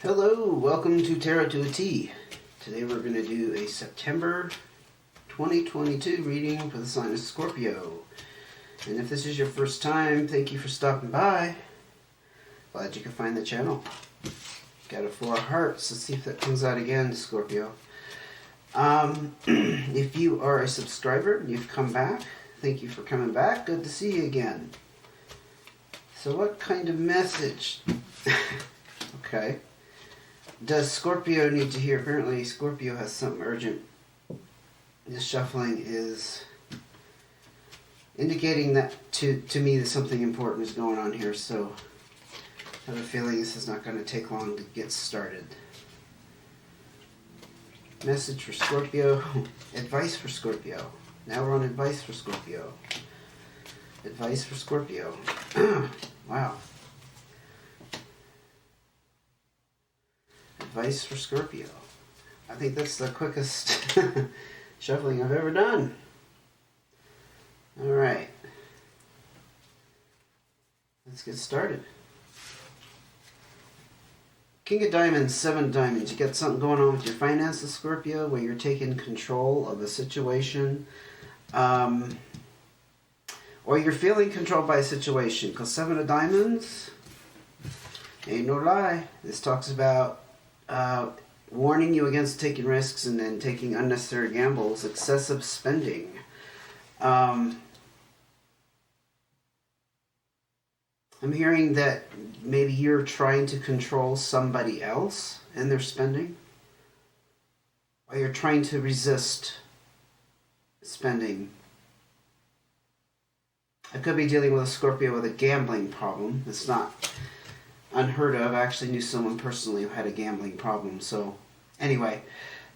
Hello, welcome to Tarot to a T. Today we're going to do a September 2022 reading for the sign of Scorpio. And if this is your first time, thank you for stopping by. Glad you could find the channel. Got a 4 of hearts. Let's see if that comes out again, Scorpio. If you are a subscriber and you've come back, thank you for coming back. Good to see you again. So what kind of message? Okay. Does Scorpio need to hear? Apparently Scorpio has something urgent. This shuffling is indicating that to me that something important is going on here, so I have a feeling this is not going to take long to get started. Message for Scorpio. Advice for Scorpio. Now we're on advice for Scorpio. Advice for Scorpio. Wow. Advice for Scorpio. I think that's the quickest shuffling I've ever done. Alright. Let's get started. King of Diamonds, 7 of Diamonds. You got something going on with your finances, Scorpio, where you're taking control of a situation. Or you're feeling controlled by a situation. Because 7 of Diamonds, ain't no lie. This talks about warning you against taking risks and then taking unnecessary gambles, excessive spending. I'm hearing that maybe you're trying to control somebody else and their spending, or you're trying to resist spending. I could be dealing with a Scorpio with a gambling problem. It's not unheard of. I actually knew someone personally who had a gambling problem. So anyway,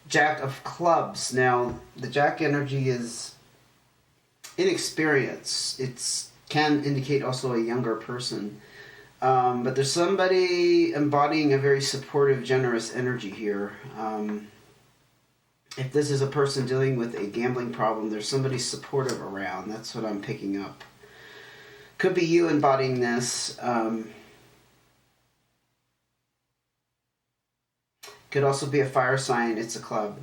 Jack of Clubs. Now the Jack energy is inexperience. It can indicate also a younger person, but there's somebody embodying a very supportive, generous energy here. If this is a person dealing with a gambling problem, there's somebody supportive around. That's what I'm picking up. Could be you embodying this. Could also be a fire sign. It's a club.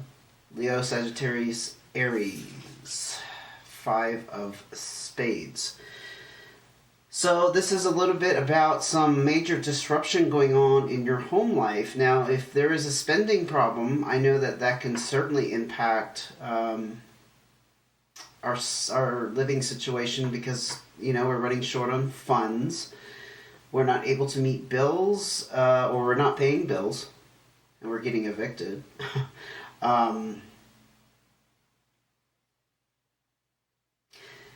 Leo, Sagittarius, Aries. 5 of Spades. So this is a little bit about some major disruption going on in your home life. Now, if there is a spending problem, I know that that can certainly impact our living situation because, you know, we're running short on funds. We're not able to meet bills, or we're not paying bills. And we're getting evicted.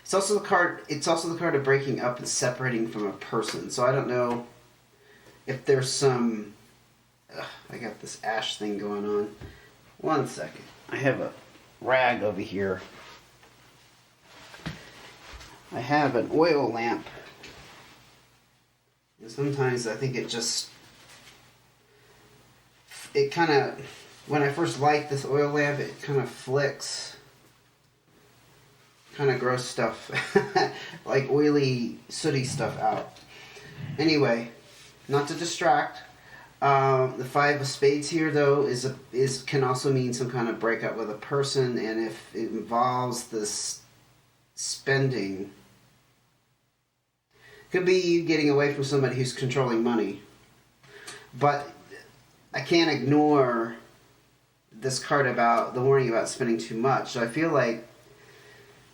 It's also the card. It's also the card of breaking up and separating from a person. So I don't know if there's some. I got this ash thing going on. One second. I have a rag over here. I have an oil lamp, and sometimes I think it just. It kind of, when I first light this oil lamp, it kind of flicks kind of gross stuff, like oily, sooty stuff out. Anyway, not to distract, the 5 of Spades here, though, can also mean some kind of breakup with a person, and if it involves this spending, could be you getting away from somebody who's controlling money. But I can't ignore this card about the warning about spending too much. So I feel like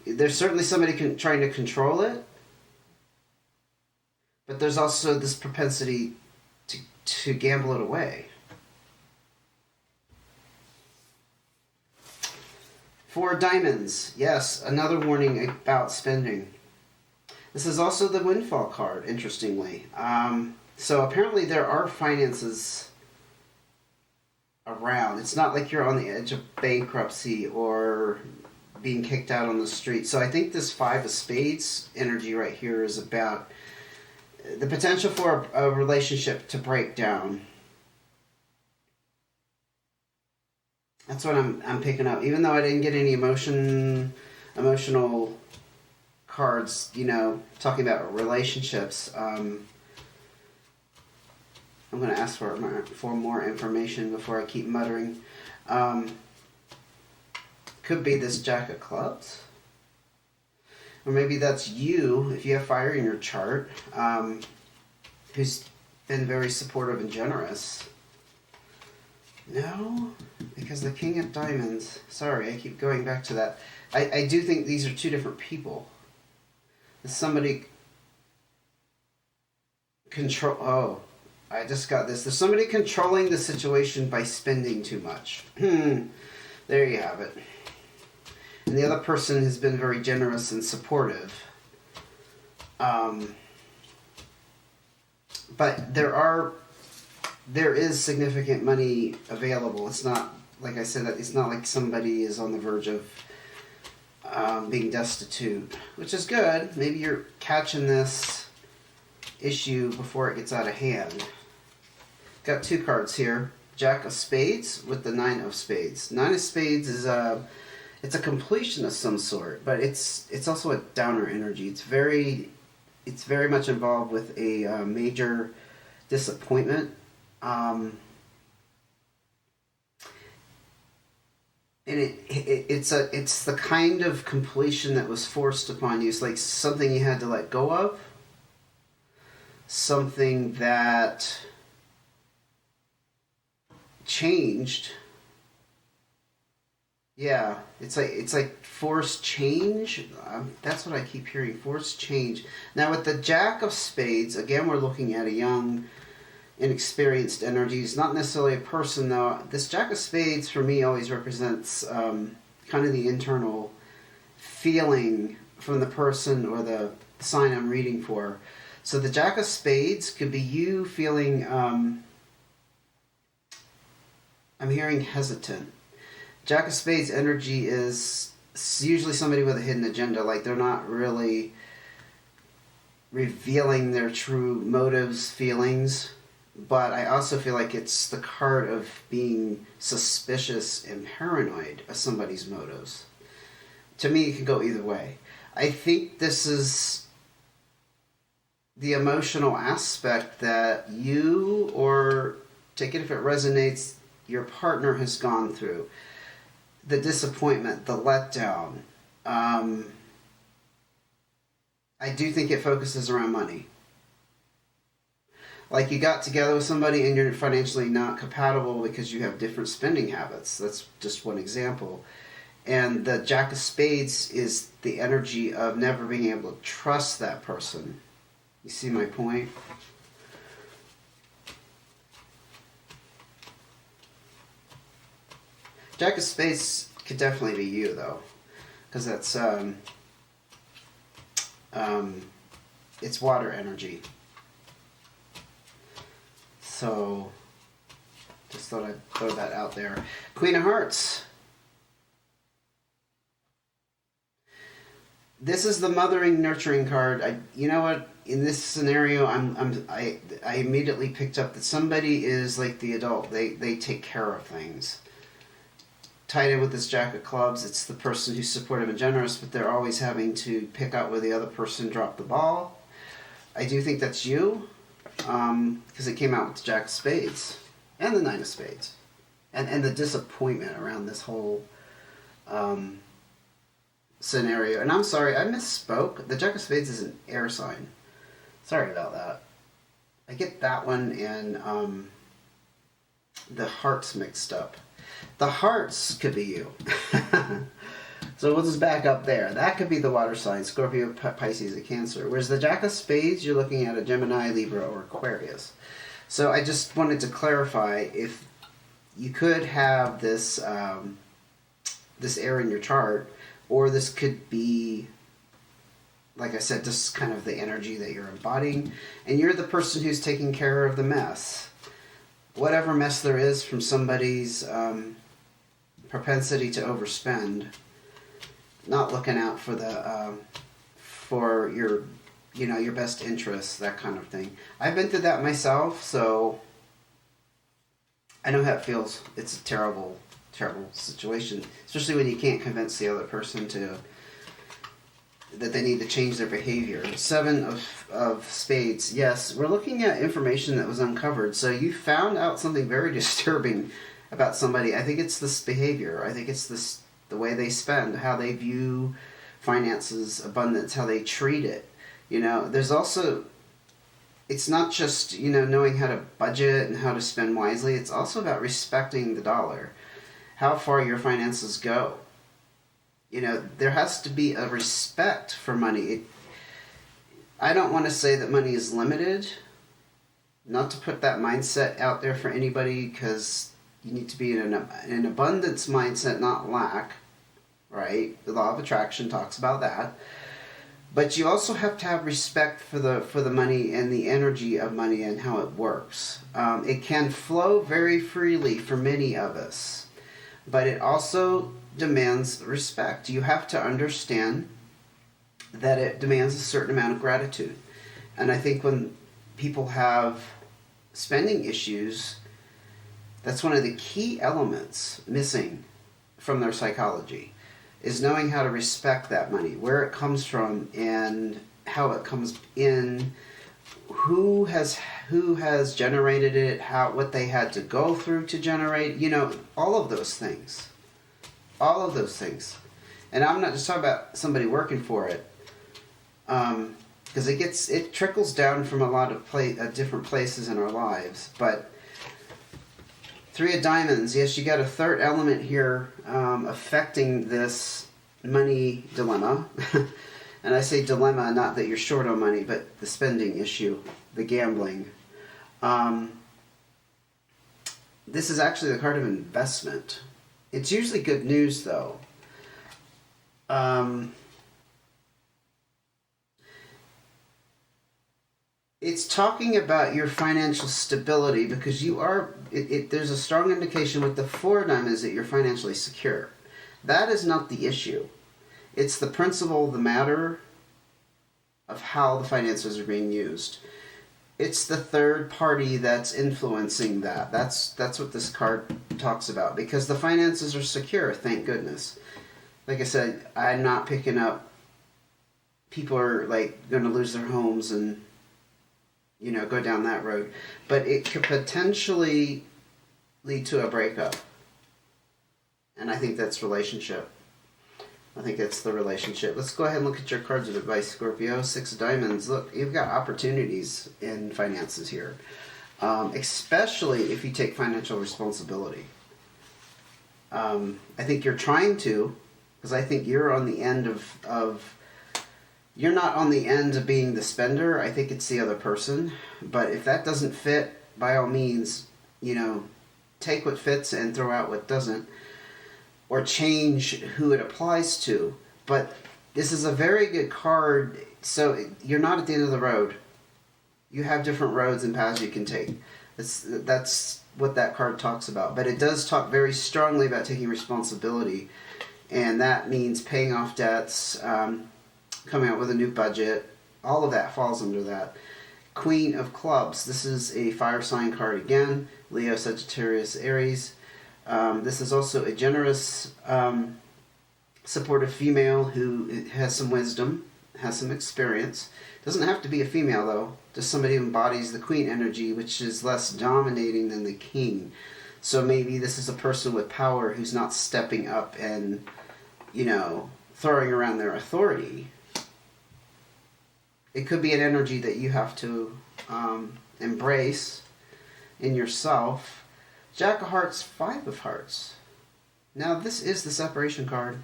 there's certainly somebody trying to control it, but there's also this propensity to gamble it away. 4 Diamonds. Yes, another warning about spending. This is also the Windfall card, interestingly. So apparently there are finances around. It's not like you're on the edge of bankruptcy or being kicked out on the street. So I think this 5 of Spades energy right here is about the potential for a relationship to break down. That's what I'm picking up. Even though I didn't get any emotional cards, you know, talking about relationships. I'm going to ask for more information before I keep muttering. Could be this Jack of Clubs. Or maybe that's you, if you have fire in your chart, who's been very supportive and generous. No, because the King of Diamonds. Sorry, I keep going back to that. I do think these are two different people. Somebody control. Oh, I just got this. There's somebody controlling the situation by spending too much. There you have it. And the other person has been very generous and supportive. But there is significant money available. It's not, like I said, it's not like somebody is on the verge of being destitute, which is good. Maybe you're catching this issue before it gets out of hand. Got two cards here. Jack of Spades with the Nine of Spades. Nine of Spades is it's a completion of some sort, but it's also a downer energy. It's very much involved with a major disappointment. And it's the kind of completion that was forced upon you. It's like something you had to let go of, something that changed. Yeah, it's like forced change. That's what I keep hearing, forced change. Now with the Jack of Spades, again, we're looking at a young, inexperienced energy. It's not necessarily a person, though. This Jack of Spades, for me, always represents kind of the internal feeling from the person or the sign I'm reading for. So the Jack of Spades could be you feeling, I'm hearing hesitant. Jack of Spades energy is usually somebody with a hidden agenda, like they're not really revealing their true motives, feelings, but I also feel like it's the card of being suspicious and paranoid of somebody's motives. To me, it can go either way. I think this is the emotional aspect that you, or take it if it resonates, your partner has gone through. The disappointment, the letdown. I do think it focuses around money. Like you got together with somebody and you're financially not compatible because you have different spending habits. That's just one example. And the Jack of Spades is the energy of never being able to trust that person. You see my point? Jack of Spades could definitely be you, though, because that's it's water energy. So just thought I'd throw that out there. Queen of Hearts. This is the mothering, nurturing card. You know what? In this scenario, I immediately picked up that somebody is like the adult. They take care of things. Tied in with this Jack of Clubs, it's the person who's supportive and generous, but they're always having to pick out where the other person dropped the ball. I do think that's you, because it came out with the Jack of Spades and the Nine of Spades, and the disappointment around this whole scenario. And I'm sorry, I misspoke. The Jack of Spades is an air sign. Sorry about that. I get that one and the hearts mixed up. The hearts could be you. So we'll just back up there. That could be the water sign, Scorpio, Pisces, and Cancer. Whereas the Jack of Spades, you're looking at a Gemini, Libra, or Aquarius. So I just wanted to clarify if you could have this this air in your chart, or this could be, like I said, just kind of the energy that you're embodying, and you're the person who's taking care of the mess. Whatever mess there is from somebody's propensity to overspend, not looking out for the for your your best interests, that kind of thing. I've been through that myself, so I know how it feels. It's a terrible, terrible situation, especially when you can't convince the other person to that they need to change their behavior. Seven of spades. Yes, we're looking at information that was uncovered. So you found out something very disturbing about somebody. I think it's this behavior. I think it's the way they spend, how they view finances, abundance, how they treat it. There's also, it's not just, knowing how to budget and how to spend wisely. It's also about respecting the dollar, how far your finances go. There has to be a respect for money. I don't want to say that money is limited, not to put that mindset out there for anybody, because you need to be in an abundance mindset, not lack, right? The law of attraction talks about that. But you also have to have respect for the money and the energy of money and how it works. It can flow very freely for many of us, but it also demands respect. You have to understand that it demands a certain amount of gratitude. And I think when people have spending issues, that's one of the key elements missing from their psychology, is knowing how to respect that money, where it comes from and how it comes in, who has generated it, what they had to go through to generate, all of those things. All of those things. And I'm not just talking about somebody working for it, because it trickles down from a lot of different places in our lives. But Three of Diamonds, yes, you got a third element here affecting this money dilemma. And I say dilemma, not that you're short on money, but the spending issue, the gambling. This is actually the card of investment. It's usually good news, though. It's talking about your financial stability, because you are. There's a strong indication with the Four of Diamonds that you're financially secure. That is not the issue. It's the principle of the matter of how the finances are being used. It's the third party that's influencing that. That's what this card talks about, because the finances are secure, thank goodness. Like I said, I'm not picking up people are like going to lose their homes and go down that road, but it could potentially lead to a breakup. And I think that's relationship. I think it's the relationship. Let's go ahead and look at your cards of advice, Scorpio. Six of Diamonds. Look, you've got opportunities in finances here, especially if you take financial responsibility. I think you're trying to, because I think you're on the end of you're not on the end of being the spender. I think it's the other person. But if that doesn't fit, by all means, take what fits and throw out what doesn't, or change who it applies to. But this is a very good card. So you're not at the end of the road. You have different roads and paths you can take. That's what that card talks about. But it does talk very strongly about taking responsibility. And that means paying off debts, coming out with a new budget. All of that falls under that. Queen of Clubs. This is a fire sign card again. Leo, Sagittarius, Aries. This is also a generous, supportive female who has some wisdom, has some experience. Doesn't have to be a female, though. Just somebody who embodies the queen energy, which is less dominating than the king. So maybe this is a person with power who's not stepping up and, throwing around their authority. It could be an energy that you have to embrace in yourself. Jack of Hearts, Five of Hearts. Now this is the separation card.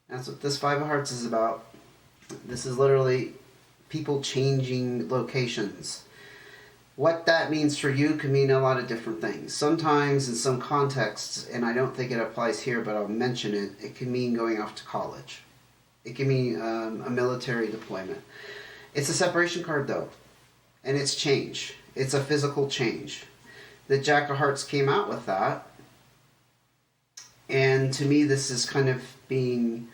That's what this Five of Hearts is about. This is literally people changing locations. What that means for you can mean a lot of different things. Sometimes in some contexts, and I don't think it applies here, but I'll mention it, it can mean going off to college. It can mean a military deployment. It's a separation card, though, and it's change. It's a physical change. The Jack of Hearts came out with that, and to me this is kind of being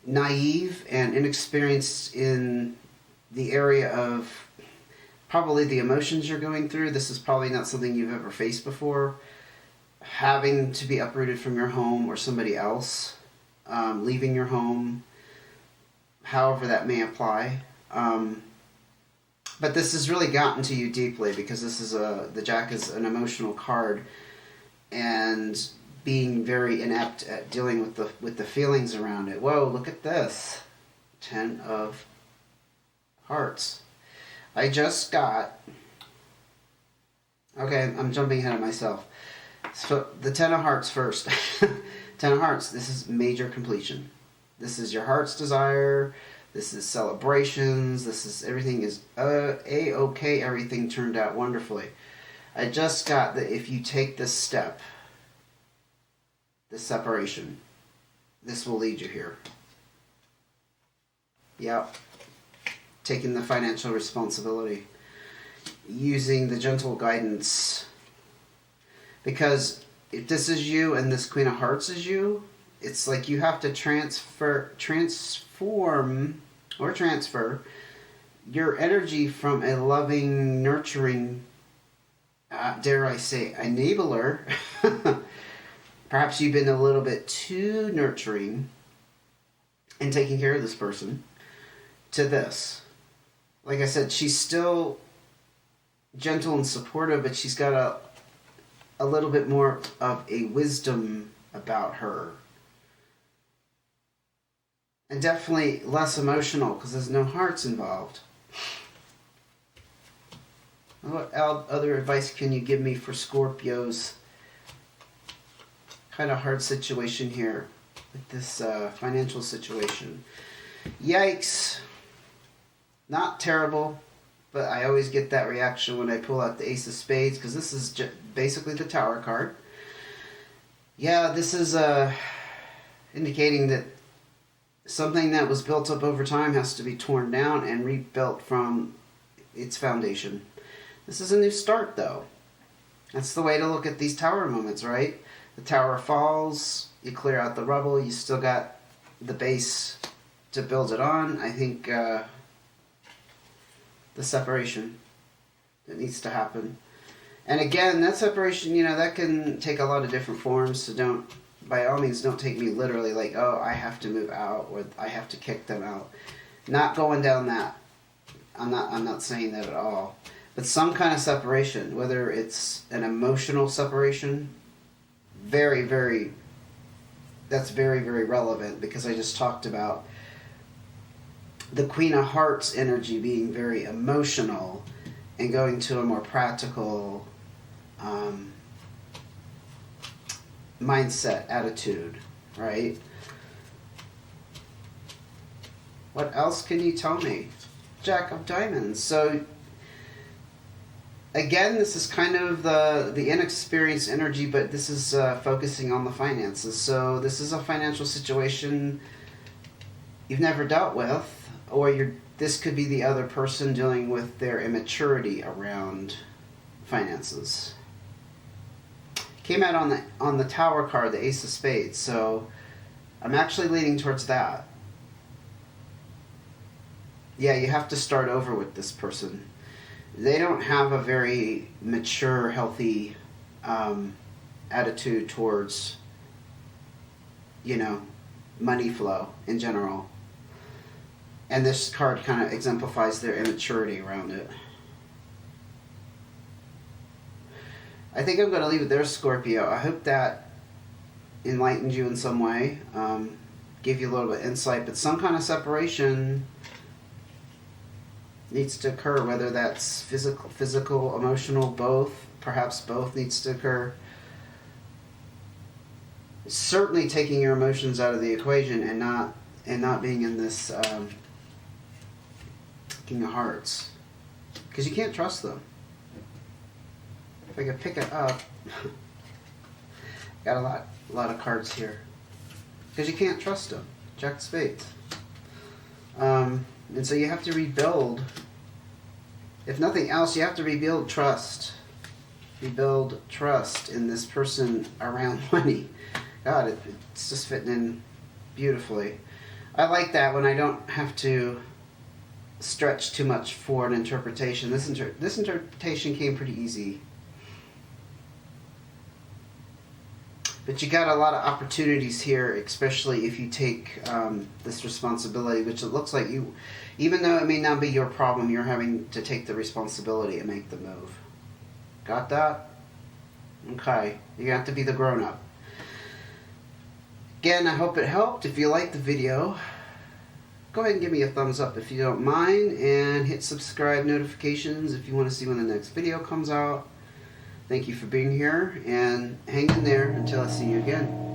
naive and inexperienced in the area of probably the emotions you're going through. This is probably not something you've ever faced before. Having to be uprooted from your home or somebody else, leaving your home, however that may apply. But this has really gotten to you deeply because this is the Jack is an emotional card, and being very inept at dealing with the feelings around it. Whoa, look at this. 10 of Hearts. I just got... Okay, I'm jumping ahead of myself. So the 10 of Hearts first. 10 of Hearts, this is major completion. This is your heart's desire. This is celebrations. This is everything is A-okay. Everything turned out wonderfully. I just got that if you take this step, this separation, this will lead you here. Yep. Taking the financial responsibility. Using the gentle guidance. Because if this is you and this Queen of Hearts is you, it's like you have to transfer your energy from a loving, nurturing, dare I say, enabler. Perhaps you've been a little bit too nurturing in taking care of this person, to this. Like I said, she's still gentle and supportive, but she's got a little bit more of a wisdom about her. And definitely less emotional because there's no hearts involved. What other advice can you give me for Scorpio's kind of hard situation here with this financial situation? Yikes. Not terrible, but I always get that reaction when I pull out the Ace of Spades because this is basically the Tower card. Yeah, this is indicating that something that was built up over time has to be torn down and rebuilt from its foundation. This is a new start, though. That's the way to look at these Tower moments, right? The Tower falls, you clear out the rubble, you still got the base to build it on. I think the separation that needs to happen. And again, that separation, that can take a lot of different forms, so don't, by all means, don't take me literally like, oh, I have to move out or I have to kick them out. Not going down that. I'm not saying that at all. But some kind of separation, whether it's an emotional separation, very, very, that's very, very relevant because I just talked about the Queen of Hearts energy being very emotional and going to a more practical mindset, attitude, right? What else can you tell me? Jack of Diamonds. So, again, this is kind of the inexperienced energy, but this is focusing on the finances. So this is a financial situation you've never dealt with, or this could be the other person dealing with their immaturity around finances. Came out on the Tower card, the Ace of Spades, so I'm actually leaning towards that. Yeah, you have to start over with this person. They don't have a very mature, healthy attitude towards, money flow in general. And this card kind of exemplifies their immaturity around it. I think I'm going to leave it there, Scorpio. I hope that enlightened you in some way, gave you a little bit of insight, but some kind of separation needs to occur, whether that's physical, emotional, both, perhaps both needs to occur. Certainly taking your emotions out of the equation and not being in this King of Hearts, because you can't trust them. If I could pick it up, got a lot of cards here, because you can't trust them. Jack of Spades. And so you have to rebuild. If nothing else, you have to rebuild trust. Rebuild trust in this person around money. God, it's just fitting in beautifully. I like that when I don't have to stretch too much for an interpretation. This interpretation came pretty easy. But you got a lot of opportunities here, especially if you take this responsibility, which it looks like you, even though it may not be your problem, you're having to take the responsibility and make the move. Got that? Okay. You have to be the grown-up. Again, I hope it helped. If you liked the video, go ahead and give me a thumbs up if you don't mind, and hit subscribe notifications if you want to see when the next video comes out. Thank you for being here, and hang in there until I see you again.